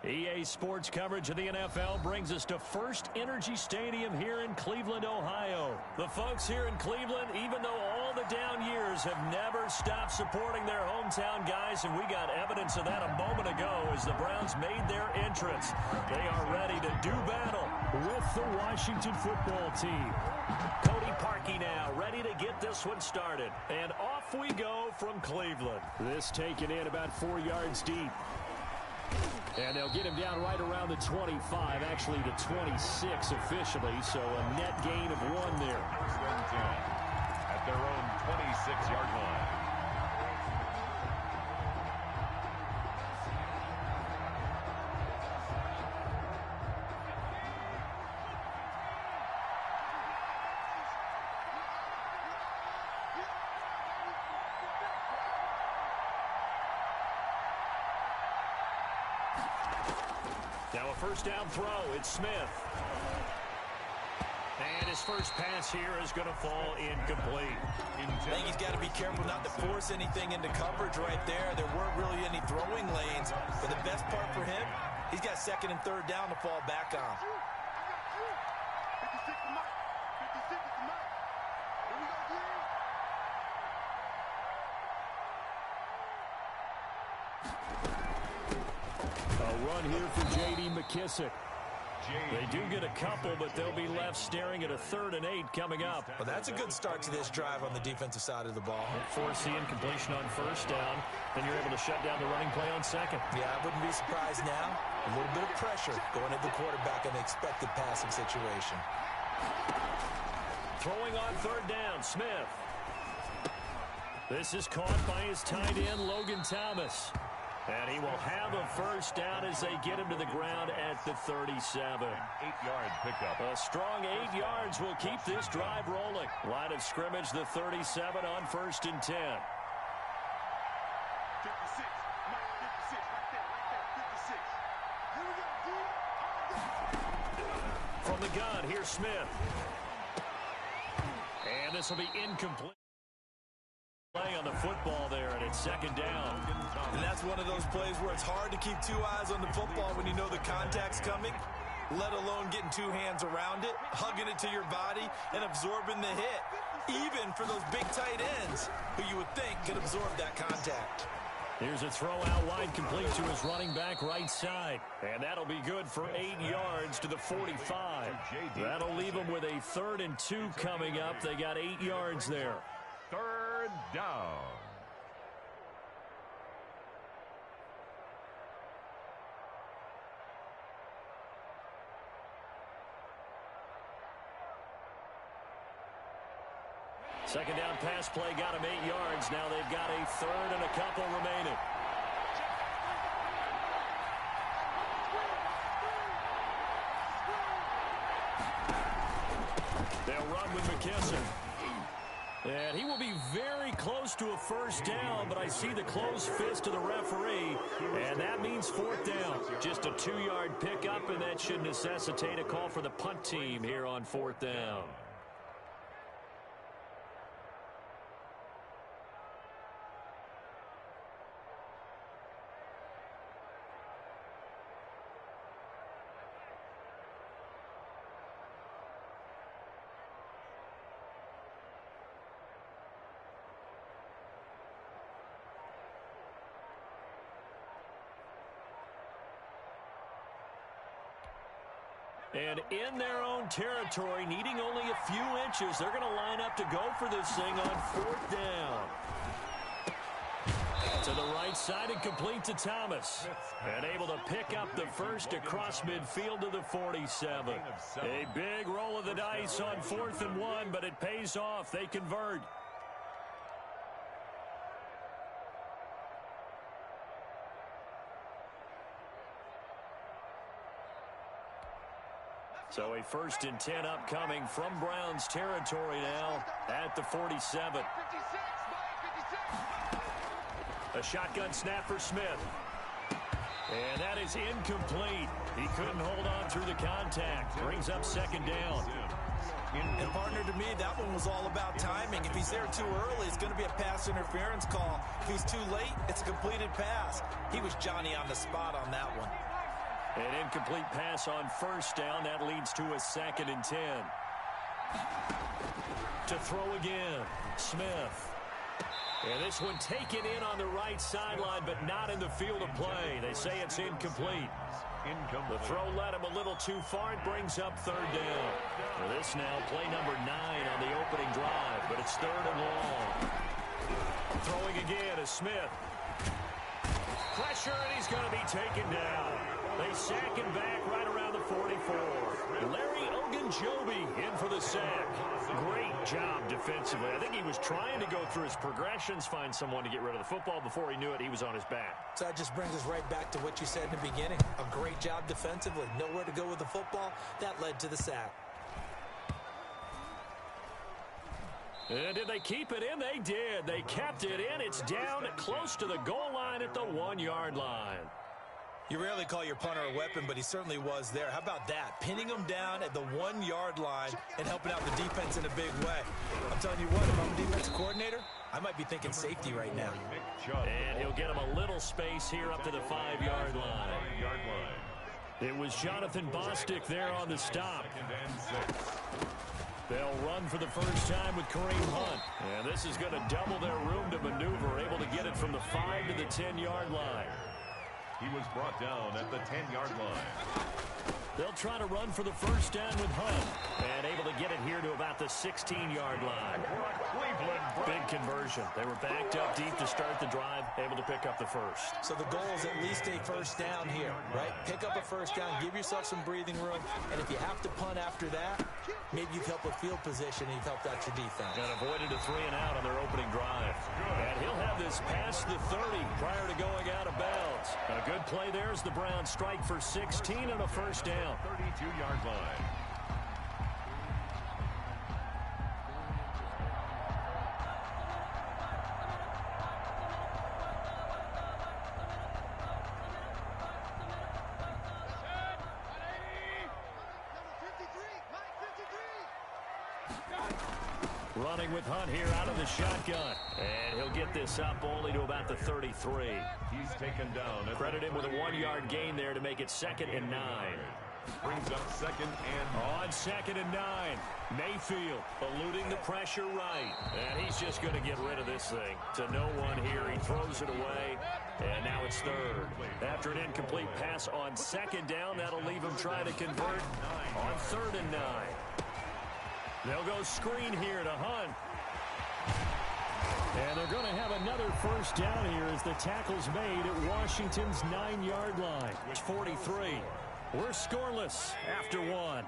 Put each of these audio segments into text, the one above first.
EA Sports coverage of the NFL brings us to First Energy Stadium here in Cleveland, Ohio. The folks here in Cleveland, even though all the down years, have never stopped supporting their hometown guys, and we got evidence of that a moment ago as the Browns made their entrance. They are ready to do battle with the Washington football team. Cody Parkey now, ready to get this one started. And off we go from Cleveland. This taken in about 4 yards deep. And they'll get him down right around the 25, actually the 26 officially, so a net gain of 1 there. First and 10 at their own 26-yard line. Now a first down throw, it's Smith. And his first pass here is going to fall incomplete. I think he's got to be careful not to force anything into coverage right there. There weren't really any throwing lanes. But the best part for him, he's got second and third down to fall back on. Run here for J.D. McKissick. They do get a couple, but they'll be left staring at a 3rd and 8 coming up. Well, that's a good start to this drive on the defensive side of the ball. Force the incompletion on first down, then you're able to shut down the running play on second. Yeah, I wouldn't be surprised now. A little bit of pressure going at the quarterback in the expected passing situation. Throwing on 3rd down, Smith. This is caught by his tight end, Logan Thomas. And he will have a first down as they get him to the ground at the 37. 8-yard pickup. A strong 8 yards will keep this drive rolling. Line of scrimmage, the 37 on 1st and 10. 56. Mike, 56. Right there. 56. From the gun, here's Smith. And this will be incomplete. Play on the football there, and it's 2nd down. And that's one of those plays where it's hard to keep 2 eyes on the football when you know the contact's coming, let alone getting 2 hands around it, hugging it to your body, and absorbing the hit, even for those big tight ends who you would think could absorb that contact. Here's a throw out wide, complete to his running back right side. And that'll be good for 8 yards to the 45. That'll leave them with a 3rd and 2 coming up. They got 8 yards there. 3rd down. Second down pass play got him 8 yards. Now they've got a 3rd and a couple remaining. They'll run with McKissick. And he will be very close to a first down, but I see the closed fist of the referee, and that means 4th down. Just a 2-yard pickup, and that should necessitate a call for the punt team here on 4th down. And in their own territory, needing only a few inches, they're going to line up to go for this thing on 4th down. To the right side and complete to Thomas. And able to pick up the first across midfield to the 47. A big roll of the dice on 4th and 1, but it pays off. They convert. So a 1st and 10 upcoming from Browns territory now at the 47. A shotgun snap for Smith. And that is incomplete. He couldn't hold on through the contact. Brings up 2nd down. And partner, to me, that one was all about timing. If he's there too early, it's going to be a pass interference call. If he's too late, it's a completed pass. He was Johnny on the spot on that one. An incomplete pass on first down. That leads to a 2nd and 10. To throw again, Smith. And this one taken in on the right sideline, but not in the field of play. They say it's incomplete. The throw led him a little too far. It brings up 3rd down. For this now, play number 9 on the opening drive, but it's 3rd and long. Throwing again is Smith. Pressure, and he's going to be taken down. They sack him back right around the 44. Larry Ogunjobi in for the sack. Great job defensively. I think he was trying to go through his progressions, find someone to get rid of the football. Before he knew it, he was on his back. So that just brings us right back to what you said in the beginning. A great job defensively. Nowhere to go with the football. That led to the sack. And did they keep it in? They did. They kept it in. It's down close to the goal line at the 1-yard line. You rarely call your punter a weapon, but he certainly was there. How about that? Pinning him down at the 1-yard line and helping out the defense in a big way. I'm telling you what, if I'm a defensive coordinator, I might be thinking safety right now. And he'll get him a little space here up to the 5-yard line. It was Jonathan Bostic there on the stop. They'll run for the first time with Kareem Hunt. And this is going to double their room to maneuver, able to get it from the 5 to the 10-yard line. He was brought down at the 10-yard line. They'll try to run for the first down with Hunt. And able to get it here to about the 16-yard line. Big conversion. They were backed up deep to start the drive, able to pick up the first. So the goal is at least a first down here, right? Pick up a first down, give yourself some breathing room, and if you have to punt after that, maybe you've helped with field position and you've helped out your defense. And avoided a 3-and-out on their opening drive. And he'll have this past the 30 prior to going out of bounds. A good play there as the Browns strike for 16 and a first down. 32-yard line. Running with Hunt here out of the shotgun. And he'll get this up only to about the 33. He's taken down. Credit him with a 1-yard gain there to make it 2nd and 9. Brings up 2nd and on 2nd and 9. Mayfield eluding the pressure right. And he's just going to get rid of this thing. To no one here. He throws it away. And now it's 3rd. After an incomplete pass on 2nd down, that'll leave him trying to convert on 3rd and 9. They'll go screen here to Hunt. And they're going to have another first down here as the tackle's made at Washington's 9-yard line. It's 43. We're scoreless after 1. On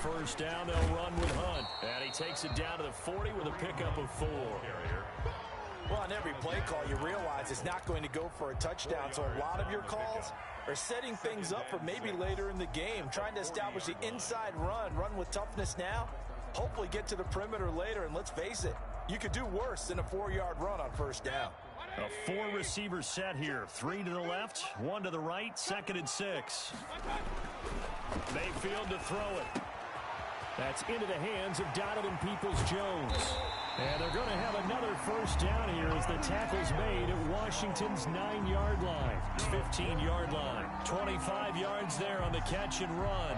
first down, they'll run with Hunt. And he takes it down to the 40 with a pickup of 4. Well, on every play call, you realize it's not going to go for a touchdown, so a lot of your calls are setting things up for maybe later in the game, trying to establish the inside run with toughness now, hopefully get to the perimeter later, and let's face it, you could do worse than a 4-yard run on first down. A 4-receiver set here. 3 to the left, 1 to the right, 2nd and 6. Mayfield to throw it. That's into the hands of Donovan Peoples-Jones. And they're going to have another first down here as the tackle's made at Washington's 9-yard line. 15-yard line. 25 yards there on the catch and run.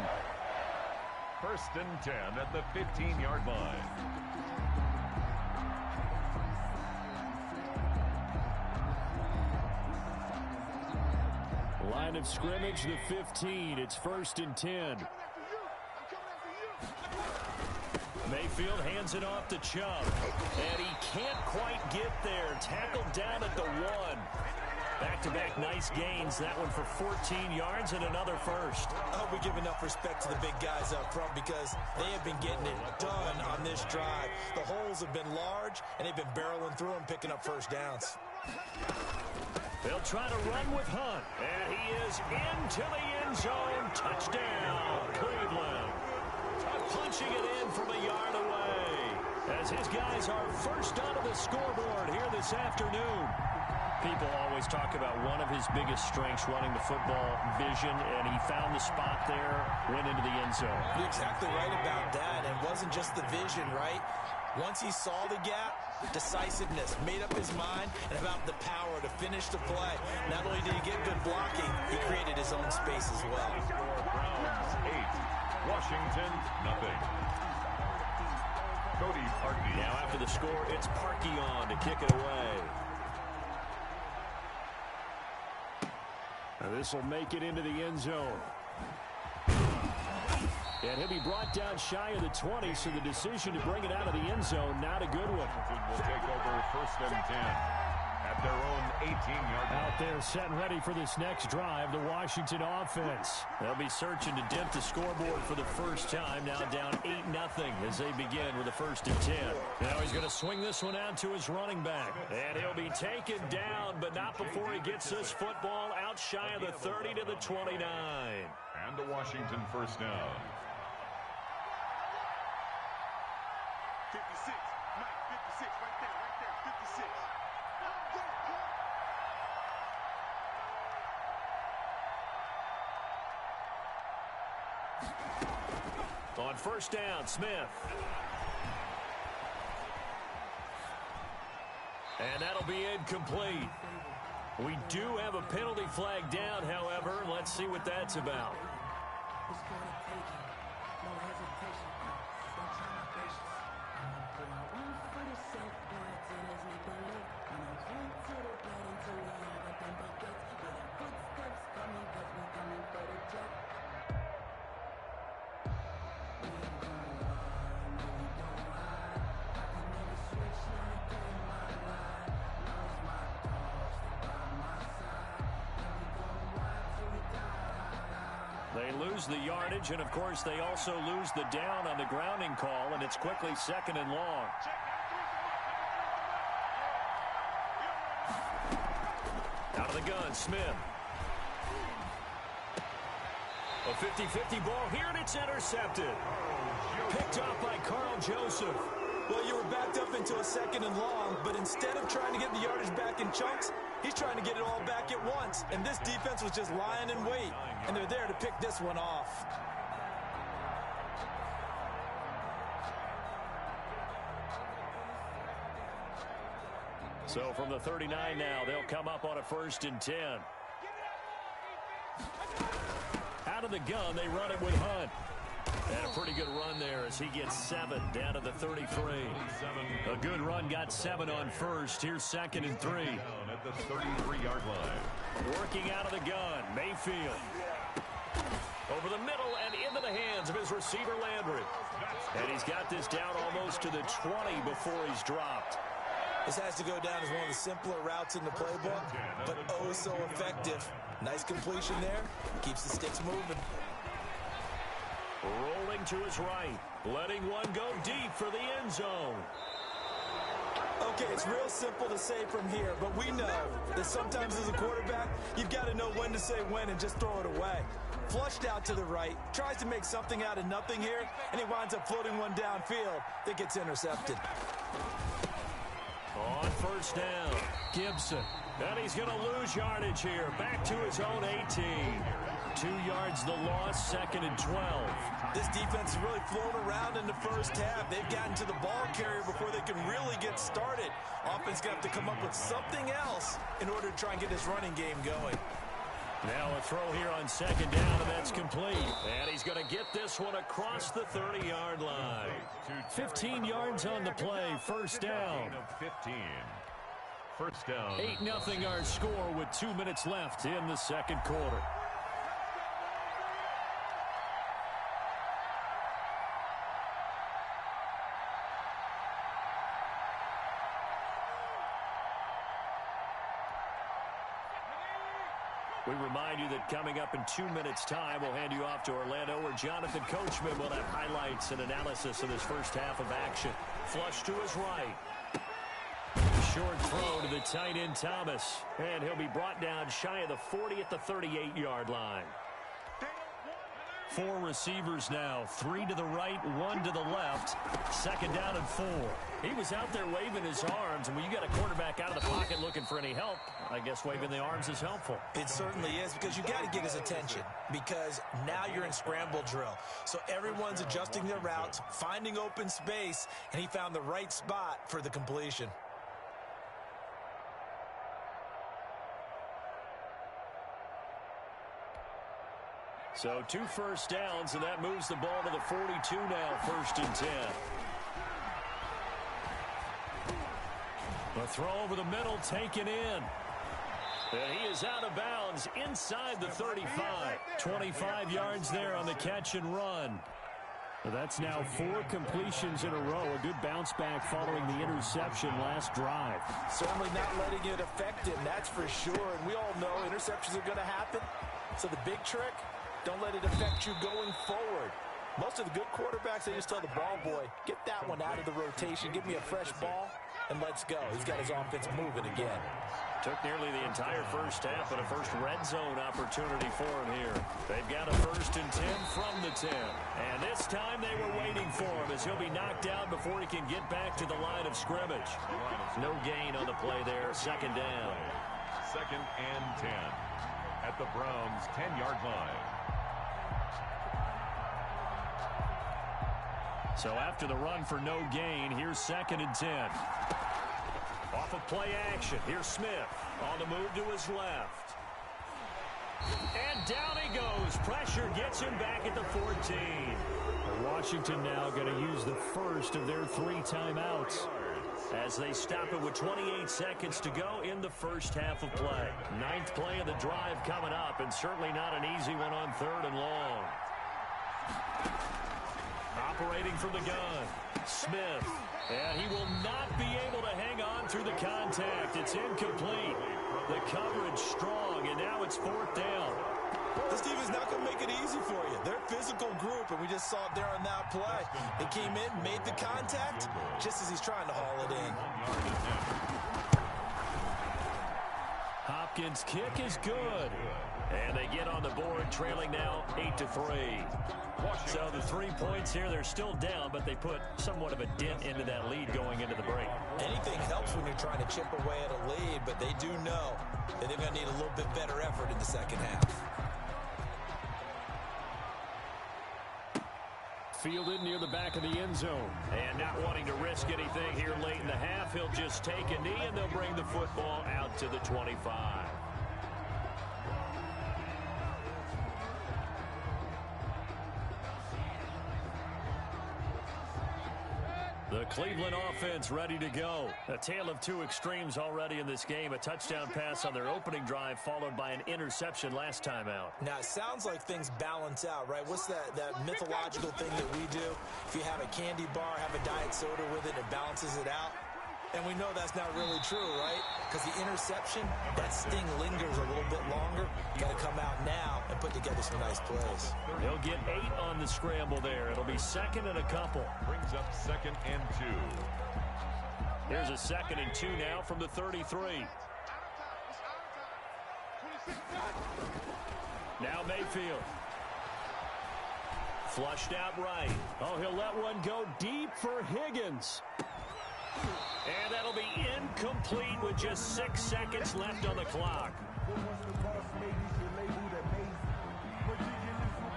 1st and 10 at the 15-yard line. Line of scrimmage, the 15. It's 1st and 10. Mayfield hands it off to Chubb. And he can't quite get there. Tackled down at the 1. Back-to-back nice gains. That one for 14 yards and another first. I hope we give enough respect to the big guys up front because they have been getting it done on this drive. The holes have been large, and they've been barreling through them, picking up first downs. They'll try to run with Hunt. And he is into the end zone. Touchdown, Cleveland. Punching it in from a yard away. As his guys are first onto the scoreboard here this afternoon. People always talk about one of his biggest strengths, running the football, vision, and he found the spot there, went into the end zone. You're exactly right about that. And it wasn't just the vision, right? Once he saw the gap, decisiveness, made up his mind, and about the power to finish the play. Not only did he get good blocking, he created his own space as well. Browns 8, Washington nothing. Cody Parkey. Now after the score, it's Parkey on to kick it away. This will make it into the end zone. And he'll be brought down shy of the 20, so the decision to bring it out of the end zone, not a good one. Will take over 1st and 10 at their own 18-yard line. Out there set and ready for this next drive, the Washington offense. They'll be searching to dent the scoreboard for the first time, now down 8-0 as they begin with the 1st and 10. Now he's going to swing this one out to his running back. And he'll be taken down, but not before he gets this football out shy of the 30 to the 29. And the Washington first down. 56. Mike, 56. Right there. 56. On 1st down, Smith. And that'll be incomplete. We do have a penalty flag down, however. Let's see what that's about. They lose the yardage, and of course they also lose the down on the grounding call, and it's quickly 2nd and long. Out of the gun, Smith. A 50-50 ball here, and it's intercepted. Picked off by Carl Joseph. Well, you were backed up into a 2nd and long, but instead of trying to get the yardage back in chunks, he's trying to get it all back at once. And this defense was just lying in wait, and they're there to pick this one off. So from the 39 now, they'll come up on a 1st and 10. Out of the gun, they run it with Hunt. And a pretty good run there as he gets 7 down to the 33. A good run, got 7 on 1st. Here's 2nd and 3. Down at the 33-yard line. Working out of the gun, Mayfield. Over the middle and into the hands of his receiver, Landry. And he's got this down almost to the 20 before he's dropped. This has to go down as one of the simpler routes in the playbook, but oh so effective. Nice completion there. Keeps the sticks moving. Rolling to his right. Letting one go deep for the end zone. Okay, it's real simple to say from here, but we know that sometimes as a quarterback, you've got to know when to say when and just throw it away. Flushed out to the right, tries to make something out of nothing here, and he winds up floating one downfield that gets intercepted. On 1st down, Gibson. And he's going to lose yardage here. Back to his own 18. 2 yards the loss, 2nd and 12. This defense has really flown around in the first half. They've gotten to the ball carrier before they can really get started. Offense going to have to come up with something else in order to try and get this running game going. Now a throw here on 2nd down, and that's complete. And he's going to get this one across the 30-yard line. 15 yards on the play, 1st down. 15. 1st down. 8-0 our score with 2 minutes left in the 2nd quarter. We remind you that coming up in 2 minutes' time, we'll hand you off to Orlando, where Jonathan Coachman will have highlights and analysis of this first half of action. Flush to his right. Short throw to the tight end, Thomas. And he'll be brought down shy of the 40 at the 38-yard line. Four receivers now, 3 to the right, 1 to the left. Second down and 4. He was out there waving his arms, and when you got a quarterback out of the pocket looking for any help, I guess waving the arms is helpful. It certainly is, because you got to get his attention, because now you're in scramble drill. So everyone's adjusting their routes, finding open space, and he found the right spot for the completion. So 2 first downs, and that moves the ball to the 42 now, 1st and 10. The throw over the middle, taken in. And he is out of bounds inside the 35. 25 yards there on the catch and run. Well, that's now 4 completions in a row. A good bounce back following the interception last drive. Certainly not letting it affect him, that's for sure. And we all know interceptions are going to happen. So the big trick, don't let it affect you going forward. Most of the good quarterbacks, they just tell the ball boy, get that one out of the rotation, give me a fresh ball, and let's go. He's got his offense moving again. Took nearly the entire first half, but a first red zone opportunity for him here. They've got a 1st and 10 from the 10. And this time they were waiting for him as he'll be knocked down before he can get back to the line of scrimmage. No gain on the play there. 2nd down. 2nd and 10 at the Browns' 10-yard line. So after the run for no gain, here's 2nd and 10. Off of play action, here's Smith on the move to his left. And down he goes. Pressure gets him back at the 14. Washington now going to use the first of their 3 timeouts as they stop it with 28 seconds to go in the first half of play. 9th play of the drive coming up, and certainly not an easy one on 3rd and long. Operating from the gun, Smith. And he will not be able to hang on through the contact. It's incomplete. The coverage strong, and now it's 4th down. This team is not going to make it easy for you. They're a physical group, and we just saw it there on that play. They came in, made the contact, just as he's trying to haul it in. Hopkins' kick is good. And they get on the board, trailing now 8-3. So the 3 points here, they're still down, but they put somewhat of a dent into that lead going into the break. Anything helps when you're trying to chip away at a lead, but they do know that they're going to need a little bit better effort in the second half. Fielded near the back of the end zone. And not wanting to risk anything here late in the half, he'll just take a knee, and they'll bring the football out to the 25. The Cleveland offense ready to go. A tale of 2 extremes already in this game. A touchdown pass on their opening drive followed by an interception last time out. Now, it sounds like things balance out, right? What's that mythological thing that we do? If you have a candy bar, have a diet soda with it, it balances it out. And we know that's not really true, right? Because the interception, that sting lingers a little bit longer. Got to come out now and put together some nice plays. He'll get 8 on the scramble there. It'll be 2nd and a couple. Brings up 2nd and 2. Here's a 2nd and 2 now from the 33. Now Mayfield. Flushed out right. Oh, he'll let one go deep for Higgins. And that'll be incomplete with just 6 seconds left on the clock.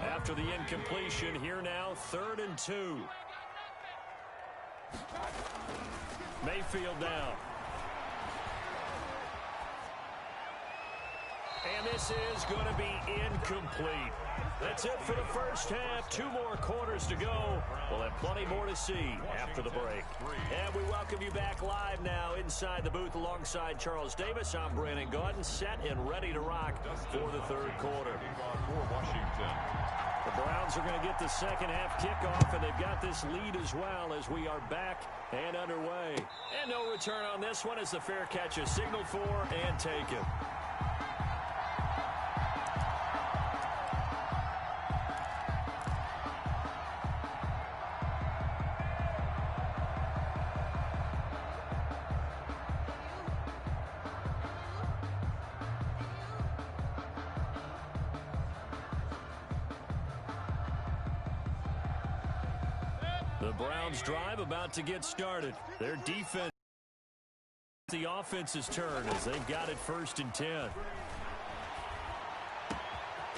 After the incompletion, here now, 3rd and 2. Mayfield now. And this is going to be incomplete. That's it for the first half. 2 more quarters to go. We'll have plenty more to see after the break. And we welcome you back live now inside the booth alongside Charles Davis. I'm Brandon Gaudin, set and ready to rock for the 3rd quarter. For Washington. The Browns are going to get the second half kickoff, and they've got this lead as well as we are back and underway. And no return on this one as the fair catch is signaled for and taken. The Browns drive about to get started. Their defense, the offense's turn as they've got it 1st and 10.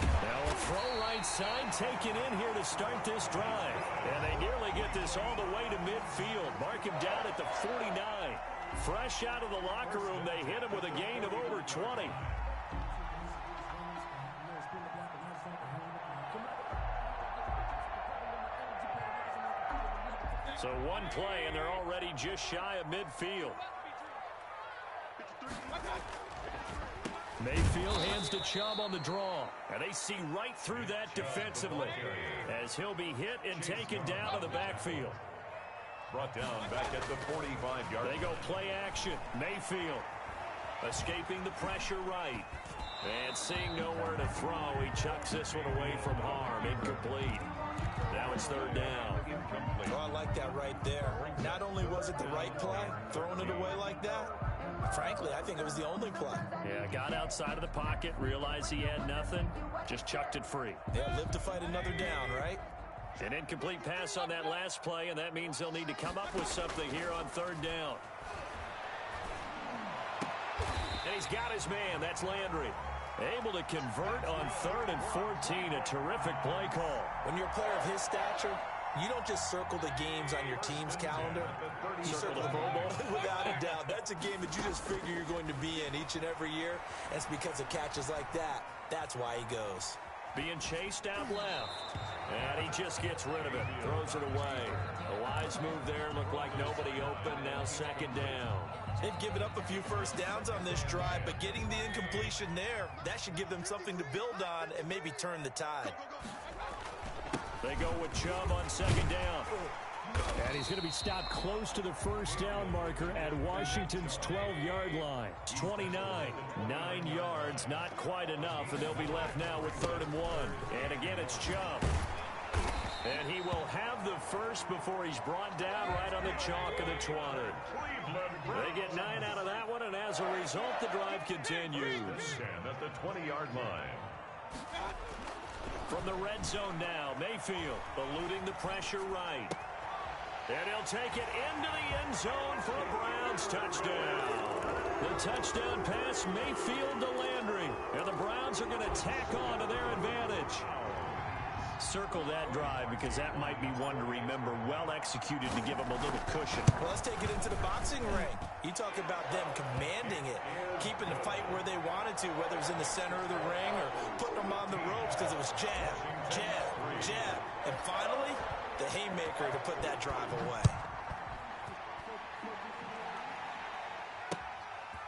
Now a throw right side taken in here to start this drive. And they nearly get this all the way to midfield. Mark him down at the 49. Fresh out of the locker room, they hit him with a gain of over 20. So one play, and they're already just shy of midfield. Mayfield hands to Chubb on the draw. And they see right through that defensively as he'll be hit and taken down to the backfield. Brought down back at the 45-yard line. They go play action. Mayfield escaping the pressure right. And seeing nowhere to throw, he chucks this one away from harm. Incomplete. Now it's 3rd down. Oh, I like that right there. Not only was it the right play, throwing it away like that, frankly, I think it was the only play. Yeah, got outside of the pocket, realized he had nothing, just chucked it free. Yeah, live to fight another down, right? An incomplete pass on that last play, and that means they'll need to come up with something here on 3rd down. And he's got his man. That's Landry. Able to convert on 3rd and 14. A terrific play call. When you're a player of his stature, you don't just circle the games on your team's calendar. You circle the Pro Bowl. Without a doubt. That's a game that you just figure you're going to be in each and every year. And it's because of catches like that. That's why he goes. Being chased out left. And he just gets rid of it. Throws it away. A wise move there. Looked like nobody open. Now 2nd down. They've given up a few first downs on this drive, but getting the incompletion there, that should give them something to build on and maybe turn the tide. They go with Chubb on 2nd down. And he's going to be stopped close to the 1st down marker at Washington's 12-yard line. It's 29. 9 yards, not quite enough, and they'll be left now with 3rd and 1. And again, it's Chubb. And he will have the first before he's brought down right on the chalk of the 20. They get 9 out of that one, and as a result, the drive continues. 10 at the 20-yard line. From the red zone now, Mayfield eluding the pressure right. And he'll take it into the end zone for a Browns touchdown. The touchdown pass, Mayfield to Landry. And the Browns are going to tack on to their advantage. Circle that drive because that might be one to remember. Well executed to give them a little cushion. Well, let's take it into the boxing ring. You talk about them commanding it, keeping the fight where they wanted to, whether it was in the center of the ring or putting them on the ropes because it was jab, jab, jab. And finally, the haymaker to put that drive away.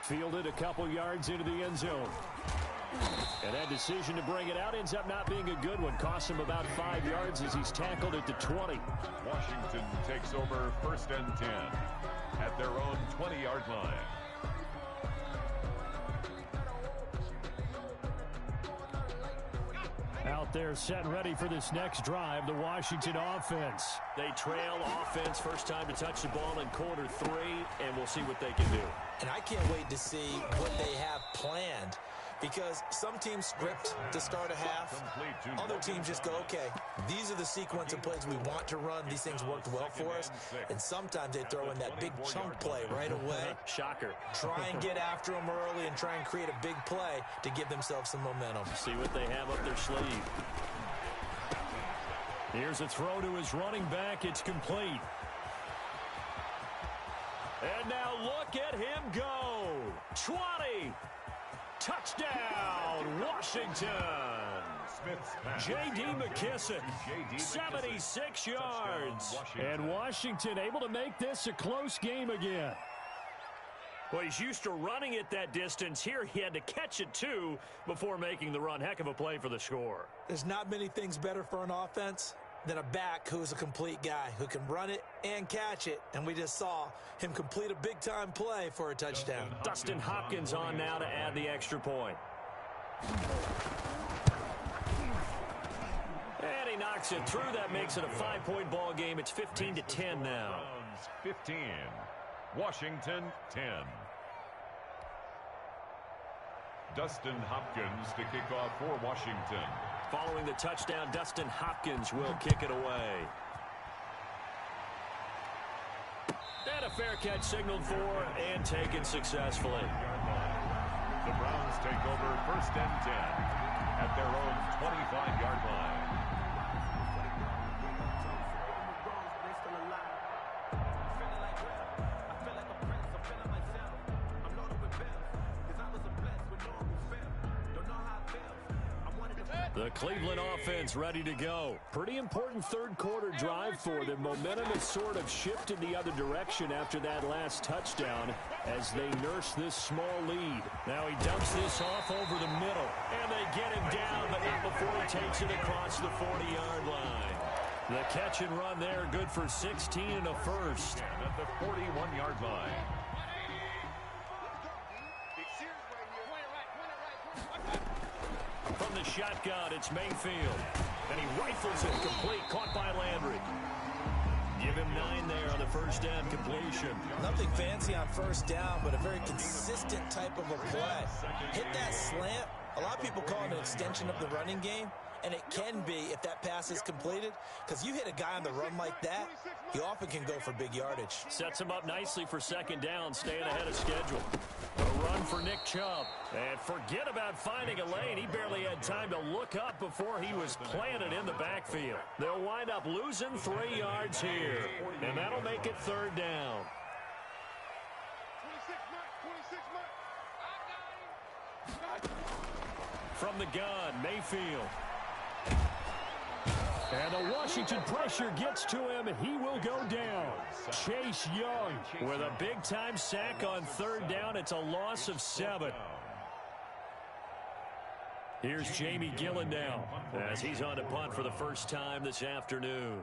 Fielded a couple yards into the end zone. And that decision to bring it out ends up not being a good one. Costs him about 5 yards as he's tackled at the 20. Washington takes over 1st and 10 at their own 20-yard line. Out there set ready for this next drive, the Washington offense. They trail offense, first time to touch the ball in quarter 3, and we'll see what they can do. And I can't wait to see what they have planned. Because some teams script to start a half. Other teams just go, okay, these are the sequence of plays we want to run. These things worked well for us. And sometimes they throw in that big chunk play right away. Shocker. Try and get after them early and try and create a big play to give themselves some momentum. See what they have up their sleeve. Here's a throw to his running back. It's complete. And now look at him go. 20. Touchdown, Washington. J.D. McKissick, 76 yards. And Washington able to make this a close game again. Well, he's used to running it that distance. Here he had to catch it, too, before making the run. Heck of a play for the score. There's not many things better for an offense than a back who's a complete guy who can run it and catch it. And we just saw him complete a big-time play for a touchdown. Dustin Hopkins on now to add the extra point. And he knocks it through. That makes it a 5-point ball game. It's 15-10 now. 15. Washington 10. Dustin Hopkins to kick off for Washington. Following the touchdown, Dustin Hopkins will kick it away. fair catch signaled for and taken successfully. The Browns take over first and 10 at their own 25-yard line. The Cleveland offense ready to go. Pretty important third quarter drive for them. Momentum has sort of shifted the other direction after that last touchdown as they nurse this small lead. Now he dumps this off over the middle, and they get him down, but not before he takes it across the 40-yard line. The catch and run there, good for 16 and a first. And at the 41-yard line. From the shotgun, it's Mayfield. And he rifles it complete, caught by Landry. Give him 9 there on the first down completion. Nothing fancy on first down, but a very consistent type of a play. Hit that slant. A lot of people call it an extension of the running game, and it can be if that pass is completed, because you hit a guy on the run like that, he often can go for big yardage. Sets him up nicely for second down, staying ahead of schedule. A run for Nick Chubb. And forget about finding a lane. He barely had time to look up before he was planted in the backfield. They'll wind up losing 3 yards here. And that'll make it third down. 26, From the gun, Mayfield. And the Washington pressure gets to him. He will go down. Chase Young with a big-time sack on third down. It's a loss of 7. Here's Jamie Gillen now as he's on to punt for the first time this afternoon.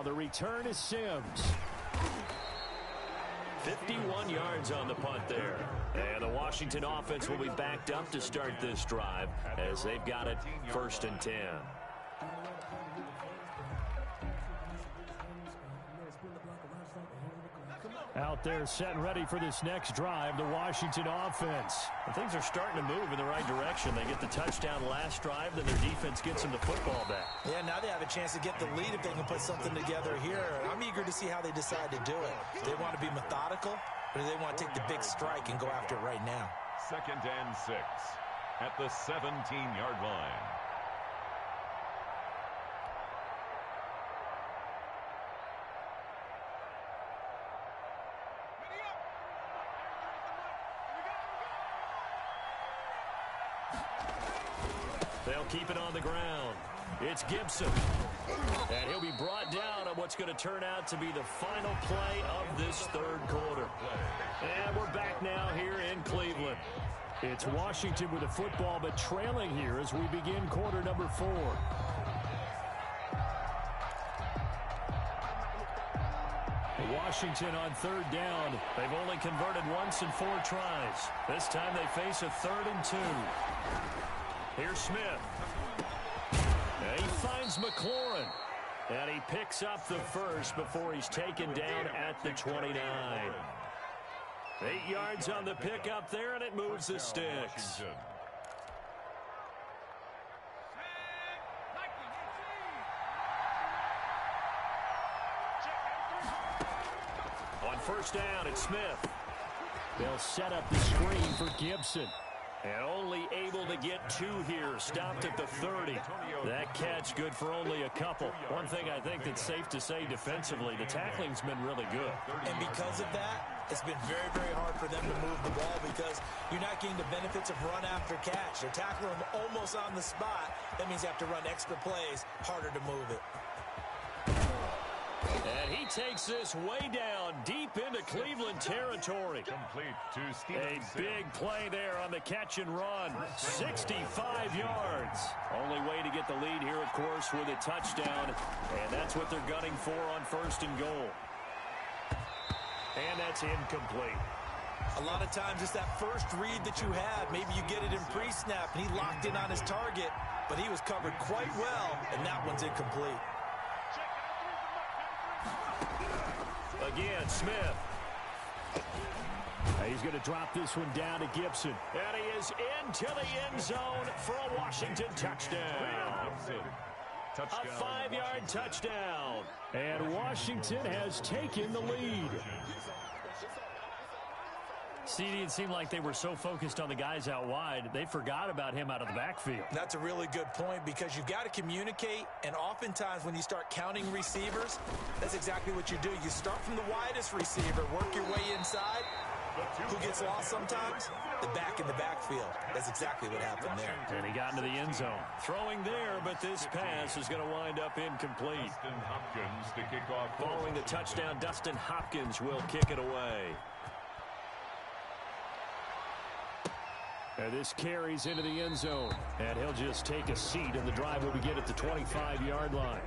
The return is Sims. 51 yards on the punt there. And the Washington offense will be backed up to start this drive as they've got it first and 10. Out there set and ready for this next drive, the Washington offense. And things are starting to move in the right direction. They get the touchdown last drive, then their defense gets them the football back. Yeah, now they have a chance to get the lead if they can put something together here. I'm eager to see how they decide to do it. Do they want to be methodical, or do they want to take the big strike and go after it right now? Second and 6 at the 17-yard line. They'll keep it on the ground. It's Gibson. And he'll be brought down on what's going to turn out to be the final play of this third quarter. And we're back now here in Cleveland. It's Washington with the football, but trailing here as we begin quarter number 4. Washington on third down. They've only converted once in 4 tries. This time they face a 3rd and 2. Here's Smith. And he finds McLaurin. And he picks up the first before he's taken down at the 29. 8 yards on the pickup there, and it moves the sticks. On first down, it's Smith. They'll set up the screen for Gibson. And only able to get 2 here. Stopped at the 30. That catch good for only a couple. One thing I think that's safe to say defensively, the tackling's been really good. And because of that, it's been very, very hard for them to move the ball because you're not getting the benefits of run after catch. They're tackling them almost on the spot. That means you have to run extra plays, harder to move it. And he takes this way down deep into Cleveland territory. Complete to Stevenson. A big play there on the catch and run. 65 yards. Only way to get the lead here, of course, with a touchdown. And that's what they're gunning for on first and goal. And that's incomplete. A lot of times it's that first read that you have. Maybe you get it in pre-snap, and he locked in on his target, but he was covered quite well, and that one's incomplete. Again, Smith. He's going to drop this one down to Gibson. And he is into the end zone for a Washington touchdown. A 5-yard touchdown. And Washington has taken the lead. CD, it seemed like they were so focused on the guys out wide, they forgot about him out of the backfield. That's a really good point because you've got to communicate, and oftentimes when you start counting receivers, that's exactly what you do. You start from the widest receiver, work your way inside. Who gets lost sometimes? The back in the backfield. That's exactly what happened there. And he got into the end zone. Throwing there, but this pass is going to wind up incomplete. Dustin Hopkins to kick off. Following the touchdown, Dustin Hopkins will kick it away. And this carries into the end zone. And he'll just take a seat, and the drive will begin at the 25-yard line.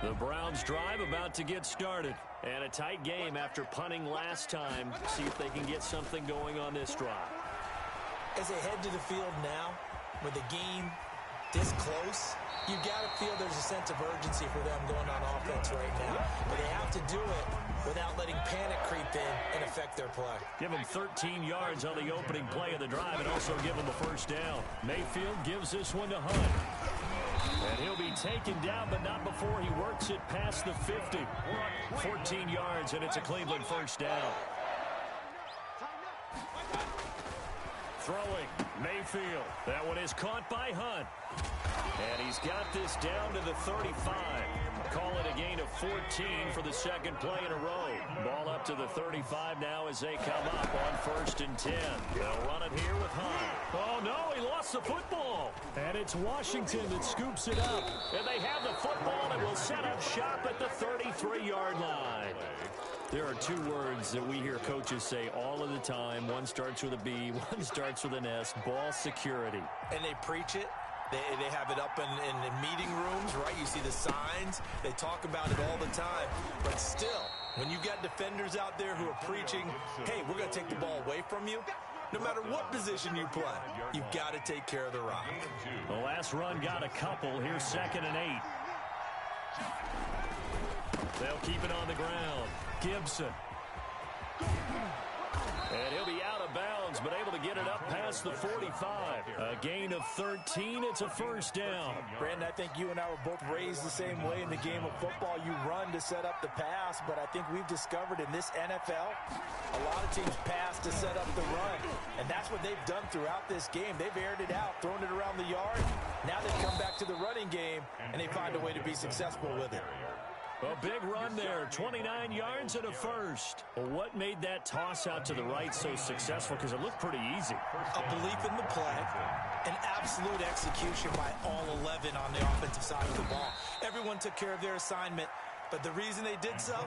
The Browns drive about to get started. And a tight game after punting last time. See if they can get something going on this drive. As they head to the field now, with the game this close, you've got to feel there's a sense of urgency for them going on offense right now. But they have to do it without letting panic creep in and affect their play. Give them 13 yards on the opening play of the drive and also give them a first down. Mayfield gives this one to Hunt. And he'll be taken down, but not before he works it past the 50. 14 yards, and it's a Cleveland first down. Throwing, Mayfield. That one is caught by Hunt. And he's got this down to the 35. Call it a gain of 14 for the second play in a row. Ball up to the 35 now as they come up on 1st and 10. They'll run it here with Hunt. Oh, no, he lost the football. And it's Washington that scoops it up. And they have the football and will set up shop at the 33-yard line. There are two words that we hear coaches say all of the time. One starts with a B, one starts with an S, ball security. And they preach it. They have it up in meeting rooms, right? You see the signs. They talk about it all the time. But still, when you got defenders out there who are preaching, hey, we're going to take the ball away from you, no matter what position you play, you've got to take care of the rock. The last run got a couple. Here's 2nd and 8. They'll keep it on the ground. Gibson. And he'll be out of bounds, but able to get it up past the 45. A gain of 13. It's a first down. Brandon, I think you and I were both raised the same way in the game of football. You run to set up the pass, but I think we've discovered in this NFL, a lot of teams pass to set up the run. And that's what they've done throughout this game. They've aired it out, thrown it around the yard. Now they've come back to the running game, and they find a way to be successful with it. A big run there, 29 yards and a first. Well, what made that toss out to the right so successful? Because it looked pretty easy. A belief in the play, an absolute execution by all 11 on the offensive side of the ball. Everyone took care of their assignment, but the reason they did so,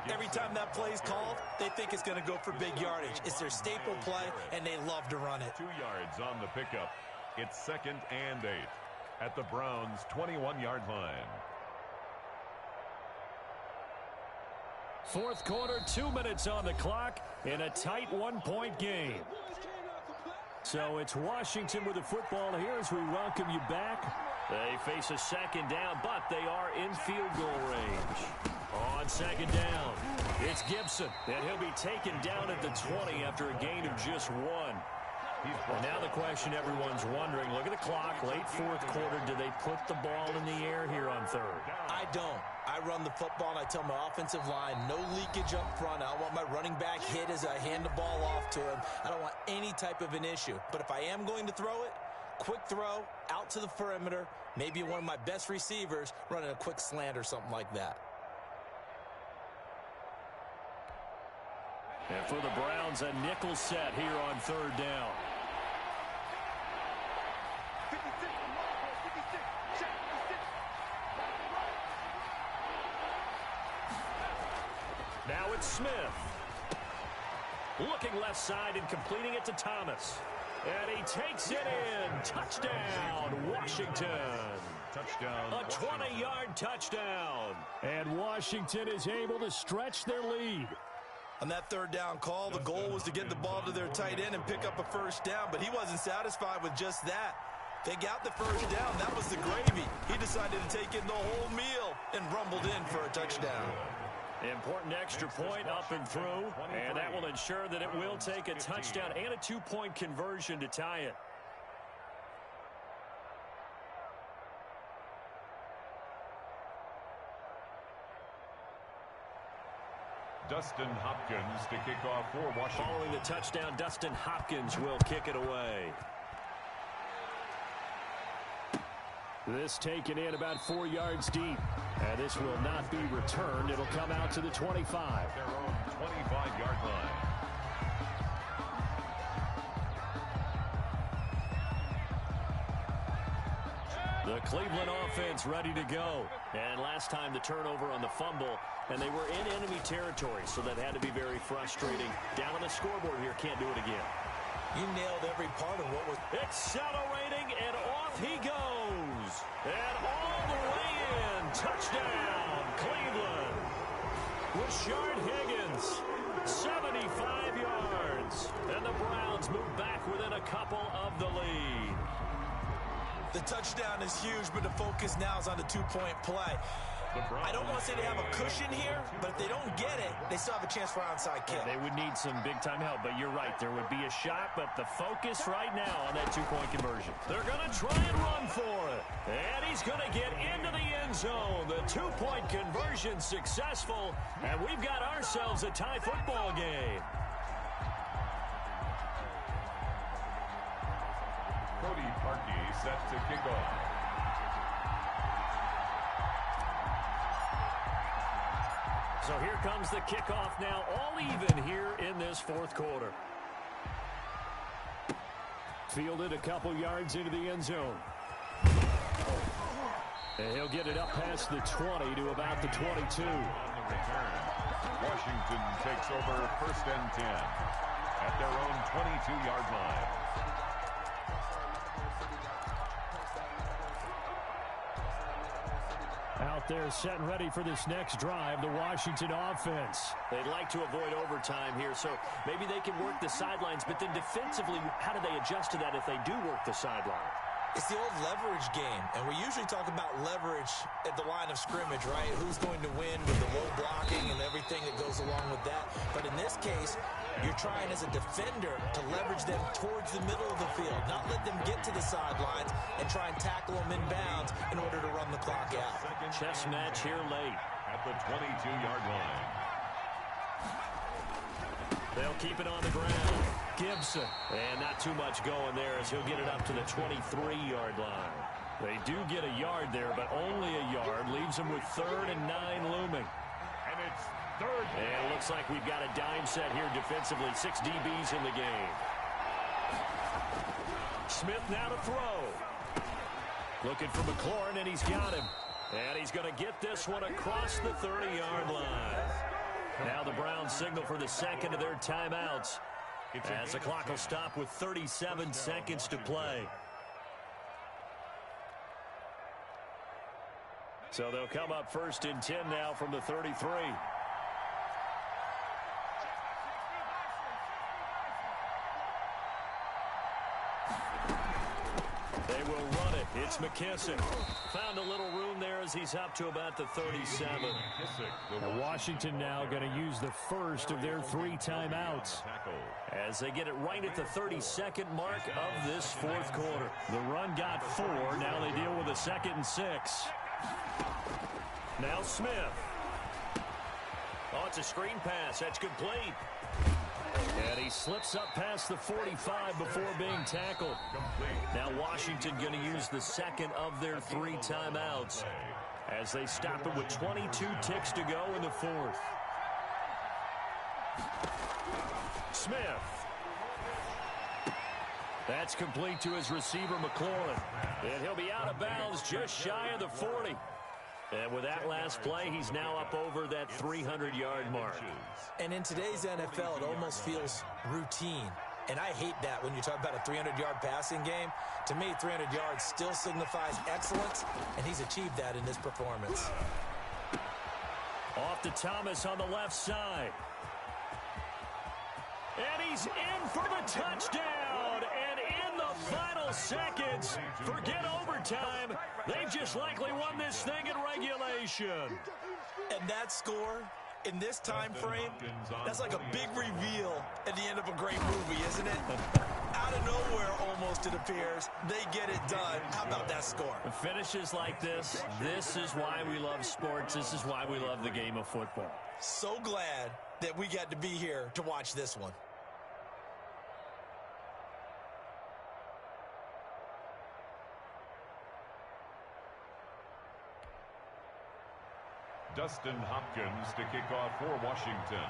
every time that play is called, they think it's going to go for big yardage. It's their staple play, and they love to run it. 2 yards on the pickup. It's 2nd and 8 at the Browns' 21-yard line. Fourth quarter, 2 minutes on the clock in a tight 1-point game. So it's Washington with the football here as we welcome you back. They face a second down, but they are in field goal range. On second down, it's Gibson, and he'll be taken down at the 20 after a gain of just 1. Well, now the question everyone's wondering, look at the clock, late fourth quarter, do they put the ball in the air here on 3rd? I don't. I run the football, and I tell my offensive line, no leakage up front. I don't want my running back hit as I hand the ball off to him. I don't want any type of an issue. But if I am going to throw it, quick throw, out to the perimeter, maybe one of my best receivers running a quick slant or something like that. And for the Browns, a nickel set here on 3rd down. Now it's Smith. Looking left side and completing it to Thomas. And he takes it in. Touchdown, Washington. Touchdown. A 20-yard touchdown. And Washington is able to stretch their lead. On that third down call, the goal was to get the ball to their tight end and pick up a first down, but he wasn't satisfied with just that. They got the first down. That was the gravy. He decided to take in the whole meal and rumbled in for a touchdown. Important extra point up and through, and that will ensure that it will take a touchdown and a two-point conversion to tie it. Dustin Hopkins to kick off for Washington. Following the touchdown, Dustin Hopkins will kick it away. This taken in about 4 yards deep. And this will not be returned. It'll come out to the 25. Their own 25-yard line. The Cleveland offense ready to go. And last time the turnover on the fumble, and they were in enemy territory, so that had to be very frustrating. Down on the scoreboard here, can't do it again. You nailed every part of what was... Accelerating, and off he goes. And all the way in. Touchdown, Cleveland. Rashard Higgins, 75 yards. And the Browns move back within a couple of the lead. The touchdown is huge, but the focus now is on the two-point play. I don't want to say they have a cushion here, but if they don't get it, they still have a chance for onside kick. They would need some big-time help, but you're right. There would be a shot, but the focus right now on that two-point conversion. They're going to try and run for it. And he's going to get into the end zone. The two-point conversion successful, and we've got ourselves a tie football game. Cody Parkey set to kick off. So here comes the kickoff now, all even here in this fourth quarter. Fielded a couple yards into the end zone. And he'll get it up past the 20 to about the 22. On the return, Washington takes over first and 10 at their own 22-yard line. Out there set and ready for this next drive, the Washington offense. They'd like to avoid overtime here, so maybe they can work the sidelines, but then defensively, how do they adjust to that if they do work the sideline? It's the old leverage game, and we usually talk about leverage at the line of scrimmage, right? Who's going to win with the low blocking and everything that goes along with that. But in this case, you're trying as a defender to leverage them towards the middle of the field, not let them get to the sidelines and try and tackle them inbounds in order to run the clock out. Chess match here late. At the 22-yard line. They'll keep it on the ground. Gibson. And not too much going there as he'll get it up to the 23-yard line. They do get a yard there, but only a yard. Leaves them with 3rd and 9 looming. And it's 3rd. And it looks like we've got a dime set here defensively. 6 DBs in the game. Smith now to throw. Looking for McLaurin, and he's got him. And he's going to get this one across the 30-yard line. Now the Browns signal for the second of their timeouts, as the clock will stop with 37 seconds to play. So they'll come up 1st and 10 now from the 33. They will run it. It's McKissick. Found a little room there as he's up to about the 37. And Washington now going to use the first of their 3 timeouts as they get it right at the 32nd mark of this fourth quarter. The run got 4. Now they deal with a 2nd and 6. Now Smith. Oh, it's a screen pass. That's complete. And he slips up past the 45 before being tackled. Now Washington going to use the second of their 3 timeouts as they stop it with 22 ticks to go in the fourth. Smith. That's complete to his receiver, McLaurin. And he'll be out of bounds just shy of the 40. And with that last play, he's now up over that 300-yard mark. And in today's NFL, it almost feels routine. And I hate that when you talk about a 300-yard passing game. To me, 300 yards still signifies excellence, and he's achieved that in this performance. Off to Thomas on the left side. And he's in for the touchdown. And in the final seconds, forget overtime. They've just likely won this thing in regulation. And that score in this time frame, that's like a big reveal at the end of a great movie, isn't it? Out of nowhere, almost, it appears, they get it done. How about that score? Finishes like this is why we love sports. This is why we love the game of football. So glad that we got to be here to watch this one. Dustin Hopkins to kick off for Washington.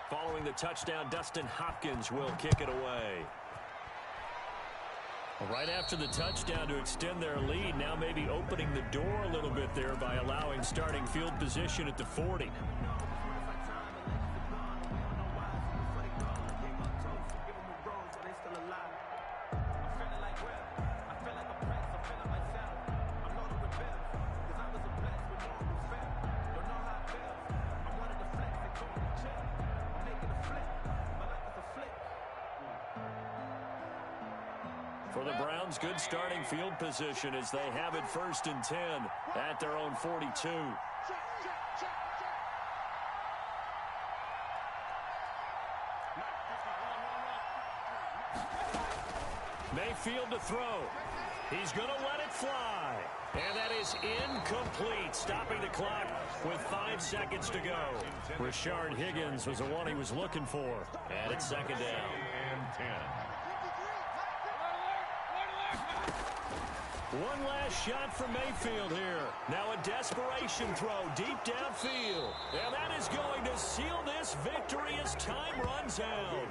Following the touchdown, Dustin Hopkins will kick it away. Right after the touchdown to extend their lead, now maybe opening the door a little bit there by allowing starting field position at the 40. For the Browns, good starting field position as they have it 1st and 10 at their own 42. Mayfield to throw. He's going to let it fly. And that is incomplete, stopping the clock with 5 seconds to go. Rashard Higgins was the one he was looking for. And it's 2nd down. And 10. One last shot from Mayfield here. Now a desperation throw deep downfield. And that is going to seal this victory as time runs out.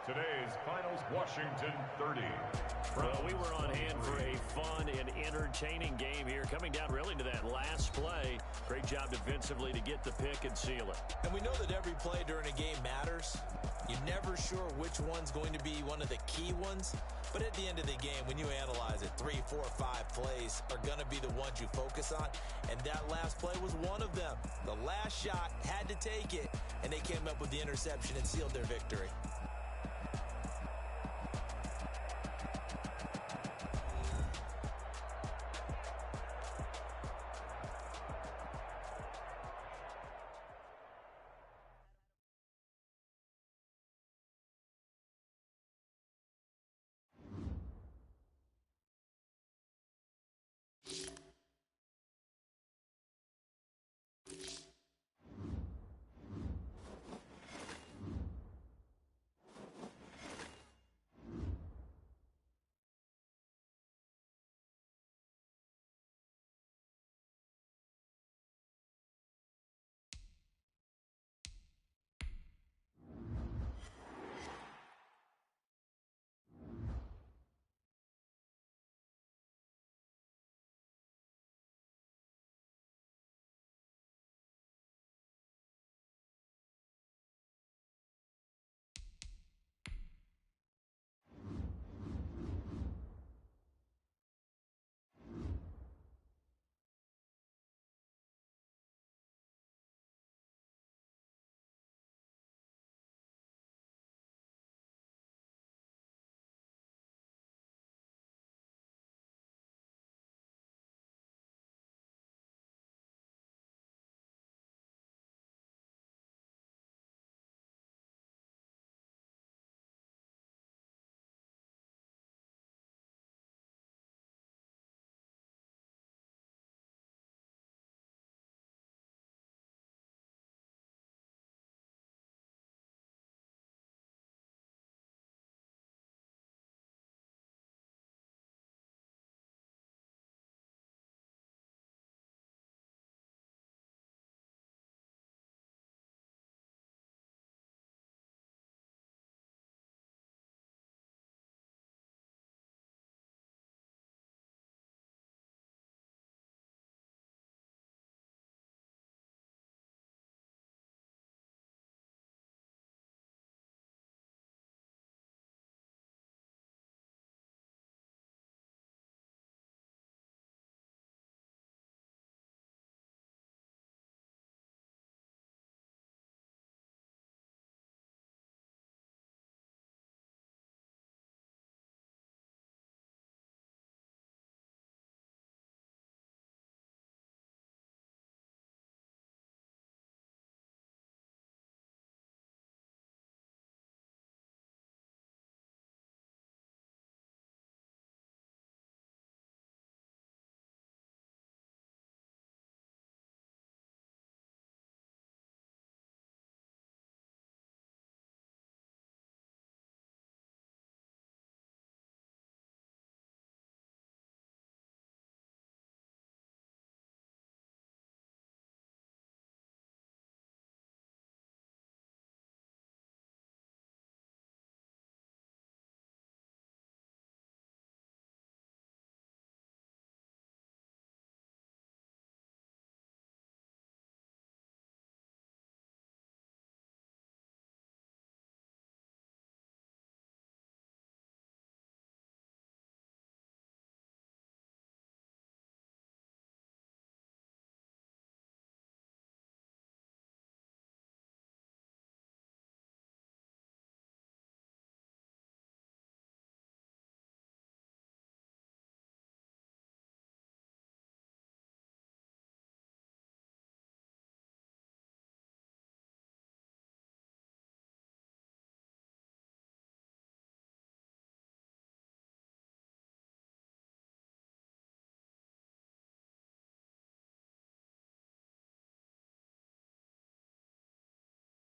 Today's finals, Washington 30. Well, we were on hand for a fun and entertaining game here. Coming down really to that last play. Great job defensively to get the pick and seal it. And we know that every play during a game matters. You're never sure which one's going to be one of the key ones. But at the end of the game, when you analyze it, 3, 4, 5 plays are going to be the ones you focus on. And that last play was one of them. The last shot had to take it, and they came up with the interception and sealed their victory.